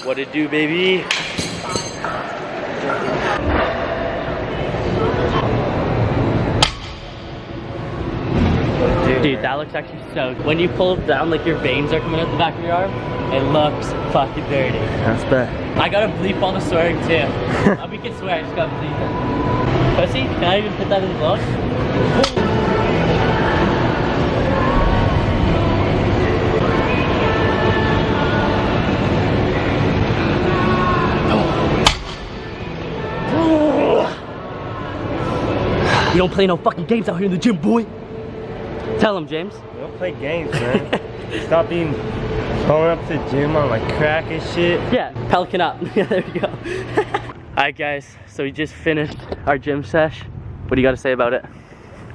What it do, baby? Dude, that looks actually so good. When you pull it down, like your veins are coming out the back of your arm, it looks fucking dirty. That's bad. I gotta bleep all the swearing too. We can swear, I just gotta bleep it. Pussy, can I even put that in the vlog? We don't play no fucking games out here in the gym, boy. Tell him, James. We don't play games, man. Stop being going up to the gym on like crack and shit. Yeah, Pelican up. Yeah, there we go. Alright guys, so we just finished our gym sesh. What do you got to say about it?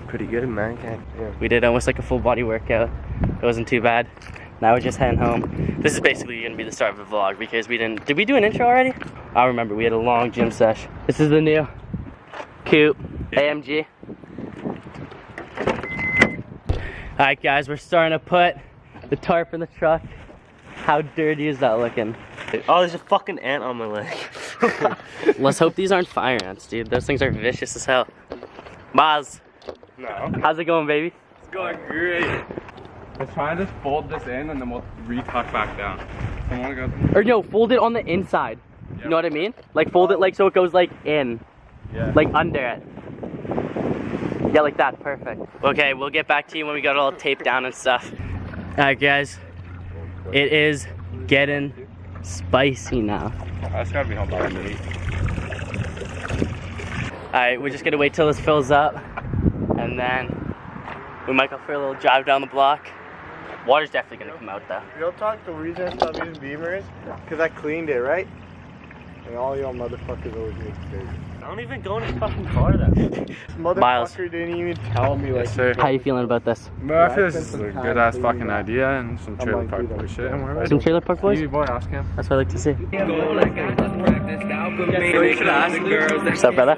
Pretty good, man. Yeah. We did almost like a full body workout. It wasn't too bad. Now we're just heading home. This is basically gonna be the start of the vlog because we did we do an intro already? I remember we had a long gym sesh. This is the new Coupe AMG. Alright guys, we're starting to put the tarp in the truck. How dirty is that looking? Oh, there's a fucking ant on my leg. Let's hope these aren't fire ants, dude. Those things are vicious as hell. Maz, No. how's it going, baby? It's going great. Let's try and just fold this in and then we'll retuck back down. So I wanna go. Or no, fold it on the inside. You know what I mean? Like fold it like so it goes like in. Yeah. Like under it. Yeah, like that, perfect. Okay, we'll get back to you when we got it all taped down and stuff. Alright guys, it is getting spicy now. That's gotta be held by me. Alright, we're just gonna wait till this fills up and then we might go for a little drive down the block. Water's definitely gonna come out though. Real talk, the reason I stopped using Beamers, because I cleaned it, right? And all y'all motherfuckers always make mistakes. I don't even go in his fucking car that way. This motherfucker Miles. didn't even tell me, like, Yes, sir. How you feeling about this? But I feel this is a good ass fucking idea and some trailer park boy shit. And we're ready. Some trailer park boys? Easy boy, ask him. That's what I like to see. What's up, brother?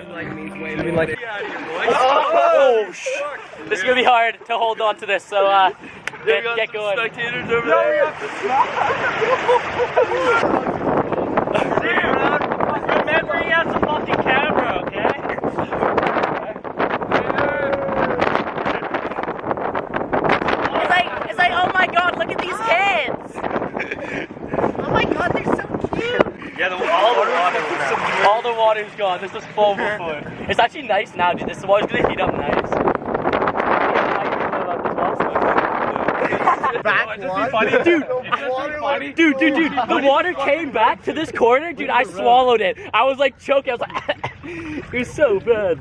Oh, this is gonna be hard to hold on to this, so get going. Spectators over there. Remember, he has a fucking camera, okay? It's like, oh my god, look at these kids! Oh my god, they're so cute! Yeah, all the water's All the water's gone. This was full before. It's actually nice now, dude. This water's gonna heat up nice. Dude, the water came back to this corner, dude. I swallowed it. I was like choking. I was like, it was so bad.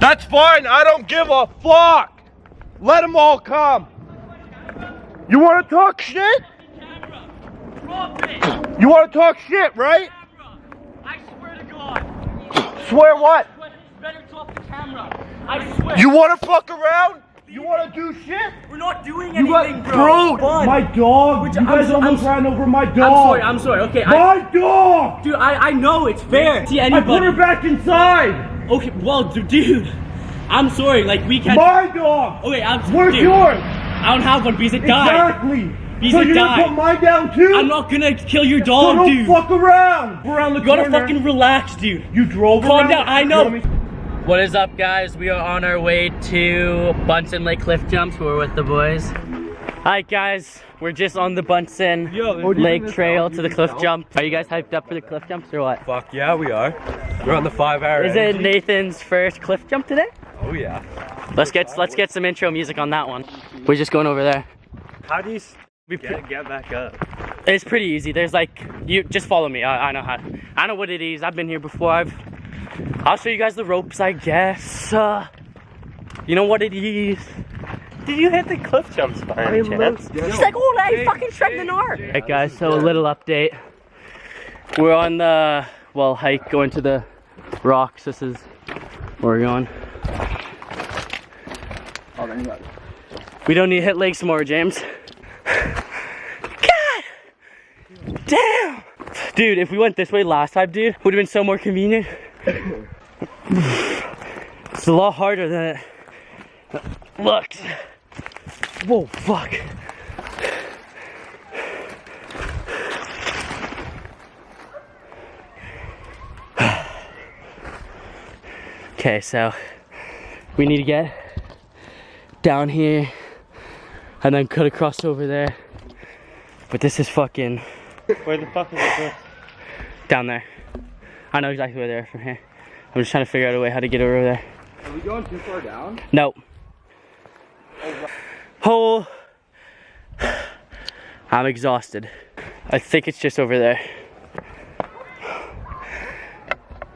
That's fine, I don't give a fuck! Let them all come! You wanna talk shit? You wanna talk shit, right? I swear to God. Swear what? Better talk to camera. I swear. You wanna fuck around? You wanna do shit? We're not doing You anything, got, bro. bro, my dog. You guys almost ran over my dog. I'm sorry. Okay, My dog! dude, I know it's fair. See I anybody. put her back inside! Okay, well, dude, I'm sorry. Like we can't. My dog! Okay, Where's dude, yours? I don't have one because it died. Exactly! He's so a you're dog. gonna put mine down too? I'm not gonna kill your So dog, don't dude. fuck around! Around the You gotta corner. fucking relax, dude. You drove Calm around? down, I know. You want me- What is up, guys? We are on our way to Bunsen Lake Cliff Jumps. We're with the boys. Alright, guys. We're just on the Bunsen Lake Trail to the cliff jump. Are you guys hyped up for the cliff jumps or what? Fuck yeah, we are. We're on the 5-hour. Is it Nathan's first cliff jump today? Oh yeah. Let's get some intro music on that one. We're just going over there. How do you get back up? It's pretty easy. There's like, you just follow me. I know how. I know what it is. I've been here before. I'll show you guys the ropes, I guess. You know what it is. Did you hit the cliff jumps by any chance? He's like, oh, hey, fucking Shrek the Nard. Alright, guys. So a little update. We're on the hike going to the rocks. This is where we're going. We don't need to hit legs more, James. God! Damn! Dude, if we went this way last time, dude, would have been so more convenient. It's a lot harder than it looks. Whoa, fuck. Okay, so we need to get down here and then cut across over there. But this is fucking Where the fuck is it? down there. I know exactly where they are from here. I'm just trying to figure out a way how to get over there. Are we going too far down? No. Oh, I'm exhausted. I think it's just over there.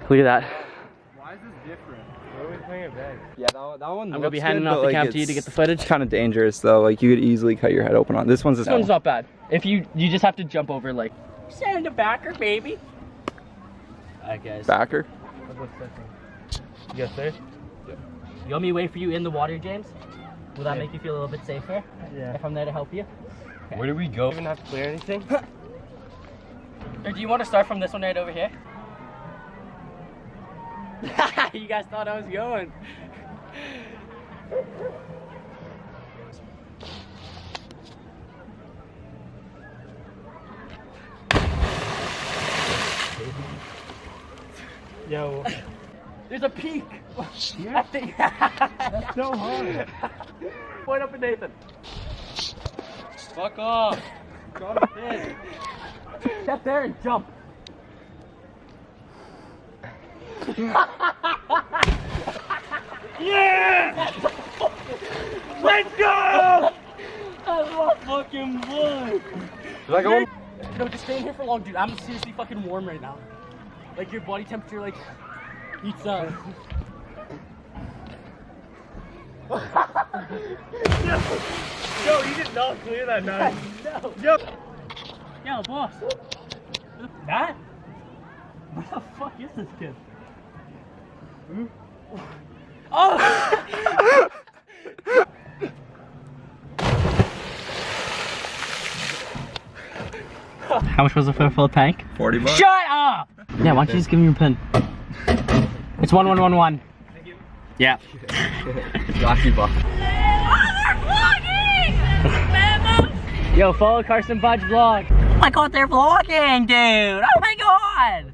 Look at that. Why is this different? Where are we playing it back? Yeah, that one. I'm gonna be handing off the cam to you to get the footage. It's kind of dangerous though. Like you could easily cut your head open on this one's. This one's not bad. If you just have to jump over like send a backer, baby. Alright guys. Backer. You got this? You want me to wait for you in the water, James? Will that make you feel a little bit safer? Yeah. If I'm there to help you? Where do we go? Even have to clear anything? Or do you want to start from this one right over here? You guys thought I was going. Yo. There's a peak. I think. That's so hard. Point up at Nathan. Fuck off. Get there and jump. Yeah! Let's go! That's my fucking boy. Should I go in? No, just stay in here for long, dude. I'm seriously fucking warm right now. Like your body temperature, like heats up. Yo, you did not clear that night. No. Yo. Yo, boss. That? What the fuck is this kid? Oh! How much was it for a full tank? $40. Shut up! Yeah, why don't you just give me your pin? It's 1111. Thank you. Yeah. Got you, buck. Yo, follow Carson Budge vlog. Oh my god, they're vlogging, dude! Oh my god!